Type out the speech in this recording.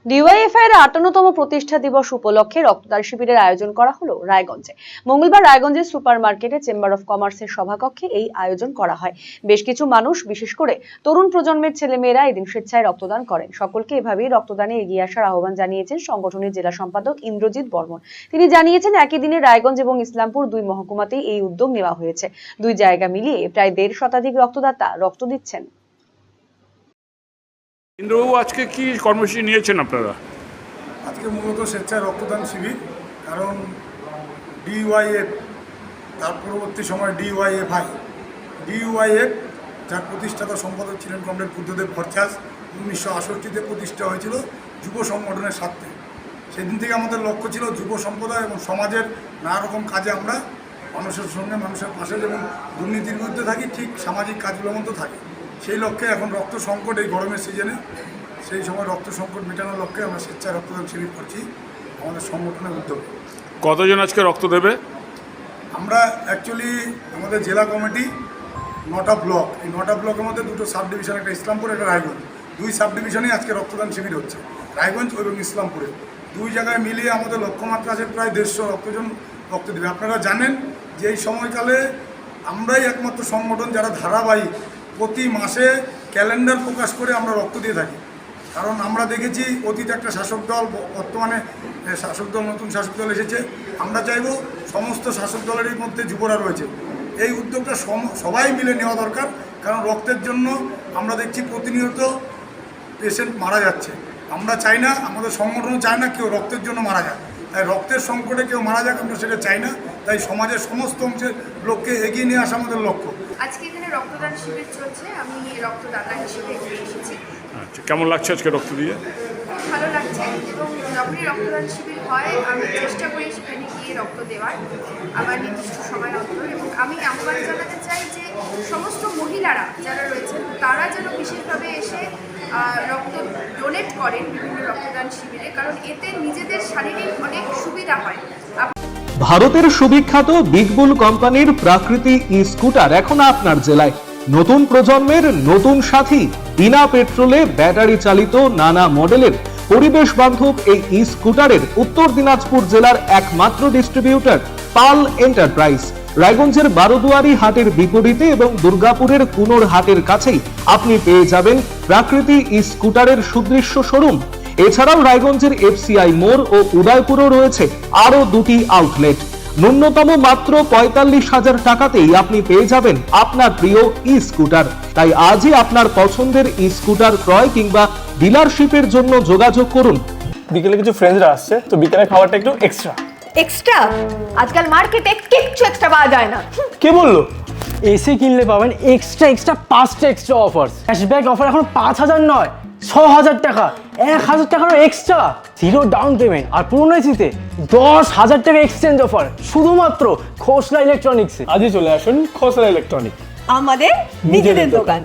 DYFI এর ৫৮তম প্রতিষ্ঠা দিবস উপলক্ষে রক্তদান শিবিরের আয়োজন করা হলো রায়গঞ্জে। মঙ্গলবার রায়গঞ্জের সুপার মার্কেটে চেম্বার অফ কমার্সের সভাকক্ষে এই আয়োজন করা হয়। বেশ কিছু মানুষ, বিশেষ করে তরুণ প্রজন্মের ছেলেমেয়েরা এদিন স্বেচ্ছায় রক্তদান করেন। সকলকে এভাবেই রক্তদানে এগিয়ে আসার আহ্বান জানিয়েছেন সংগঠনের জেলা সম্পাদক ইন্দ্রজিৎ বর্মন। তিনি জানিয়েছেন, একই দিনে রায়গঞ্জ এবং ইসলামপুর দুই মহকুমাতেই এই উদ্যোগ নেওয়া হয়েছে। দুই জায়গা মিলিয়ে প্রায় ১৫০ শতাধিক রক্তদাতা রক্ত দিচ্ছেন। ইন্দ্রবাবু, আজকে কি কর্মসূচি নিয়েছেন আপনারা? আজকে মূলত স্বেচ্ছায় রক্তদান শিবির, কারণ ডিওয়াইএফ, তার পরবর্তী সময় ডিওয়াইএফআই, যার প্রতিষ্ঠাতা সম্পাদক ছিলেন কমরেড বুদ্ধদেব ভট্টাচার্য, 1968-তে প্রতিষ্ঠা হয়েছিল যুব সংগঠনের স্বার্থে। সেদিন থেকে আমাদের লক্ষ্য ছিল যুব সম্প্রদায় এবং সমাজের নানা রকম কাজে আমরা মানুষের সঙ্গে, মানুষের পাশে যেমন দুর্নীতির বিরুদ্ধে থাকি, ঠিক সামাজিক কাজগুলোর মতো থাকি। সেই লক্ষ্যে এখন রক্ত সংকট, এই গরমের সিজনে সেই সময় রক্ত সংকট মেটানোর লক্ষ্যে আমরা স্বেচ্ছায় রক্তদান শিবির করছি আমাদের সংগঠনের উদ্যোগে। কতজন আজকে রক্ত দেবে? আমরা অ্যাকচুয়ালি আমাদের জেলা কমিটি 9টা ব্লক, এই 9টা ব্লকের মধ্যে দুটো সাব ডিভিশন, একটা ইসলামপুর, একটা রায়গঞ্জ, দুই সাব ডিভিশনেই আজকে রক্তদান শিবির হচ্ছে, রায়গঞ্জ এবং ইসলামপুরে। দুই জায়গায় মিলিয়ে আমাদের লক্ষ্যমাত্রা আছে প্রায় 150 রক্তজন রক্ত দেবে। আপনারা জানেন যে এই সময়কালে আমরাই একমাত্র সংগঠন যারা ধারাবাহিক প্রতি মাসে ক্যালেন্ডার প্রকাশ করে আমরা রক্ত দিয়ে থাকি। কারণ আমরা দেখেছি অতীতে একটা শাসক দল, বর্তমানে শাসক দল, নতুন শাসক দল এসেছে। আমরা চাইব সমস্ত শাসক দলের মধ্যে যুবরা রয়েছে, এই উদ্যোগটা সবাই মিলে নেওয়া দরকার। কারণ রক্তের জন্য আমরা দেখছি প্রতিনিয়ত পেশেন্ট মারা যাচ্ছে। আমরা চাই না, আমাদের সংগঠনও চায় না কেউ রক্তের জন্য মারা যাক। তাই রক্তের সংকটে কেউ মারা যাক আমরা সেটা চাই না। তাই সমাজের সমস্ত অংশের লোককে এগিয়ে নিয়ে আসা আমাদের লক্ষ্য। আজকে এখানে রক্তদান শিবির চলছে, আমি রক্তদাতা হিসেবে এখানে এসেছি। আচ্ছা, কেমন লাগছে আজকে রক্ত দিয়ে? খুব ভালো লাগছে, এবং যখনই রক্তদান শিবির হয় আমি চেষ্টা করি সেখানে গিয়ে রক্ত দেওয়ার আমার নির্দিষ্ট সময় অন্তর। এবং আমি আহ্বান জানাতে চাই যে সমস্ত মহিলারা যারা রয়েছেন তারা যেন বিশেষভাবে এসে রক্ত ডোনেট করেন বিভিন্ন রক্তদান শিবিরে, কারণ এতে নিজেদের শারীরিক অনেক সুবিধা হয়। ভারতের সুবিখ্যাত বিগবুল কোম্পানির প্রাকৃতি ই-স্কুটার এখন আপনার জেলায়। নতুন প্রজন্মের নতুন সাথী, বিনা পেট্রোলে ব্যাটারি চালিত নানা মডেলের পরিবেশ বান্ধব এই ই-স্কুটারের উত্তর দিনাজপুর জেলার একমাত্র ডিস্ট্রিবিউটর পাল এন্টারপ্রাইজ। রায়গঞ্জের বারোদুয়ারি হাটের বিপরীতে এবং দুর্গাপুরের কুনোর হাটের কাছেই আপনি পেয়ে যাবেন প্রাকৃতি ই-স্কুটারের সুদৃশ্য শোরুম। এছাড়াও রায়গঞ্জের এফসিআই মোড় ও উদয়পুরও রয়েছে আরো দুটি আউটলেট। ন্যূনতম মাত্র ৪৫,০০০ টাকাতেই আপনি পেয়ে যাবেন আপনার প্রিয় ই স্কুটার। তাই আজই আপনার পছন্দের ই স্কুটার ক্রয় কিংবা ডিলারশিপের জন্য যোগাযোগ করুন। বিকেলে কিছু ফ্রেন্ডসরা আসছে, তো বিকেলে খাবারটা একটু এক্সট্রা। আজকাল মার্কেটে কিচ্ছু এক্সট্রা পাওয়া যায় না। কে বললো? এসি কিনলে পাবেন এক্সট্রা 5টা এক্সট্রা অফার। ক্যাশব্যাক অফার এখন 5,000 নয়, 6,000 টাকা, 1,000 টাকারও এক্সট্রা, 0 ডাউন পেমেন্ট, আর পুরনো এসিতে 10,000 টাকা এক্সচেঞ্জ অফার শুধুমাত্র খোসলা ইলেকট্রনিক্সে। আজই চলে আসুন খোসলা ইলেকট্রনিক, আমাদের নিজেদের দোকান।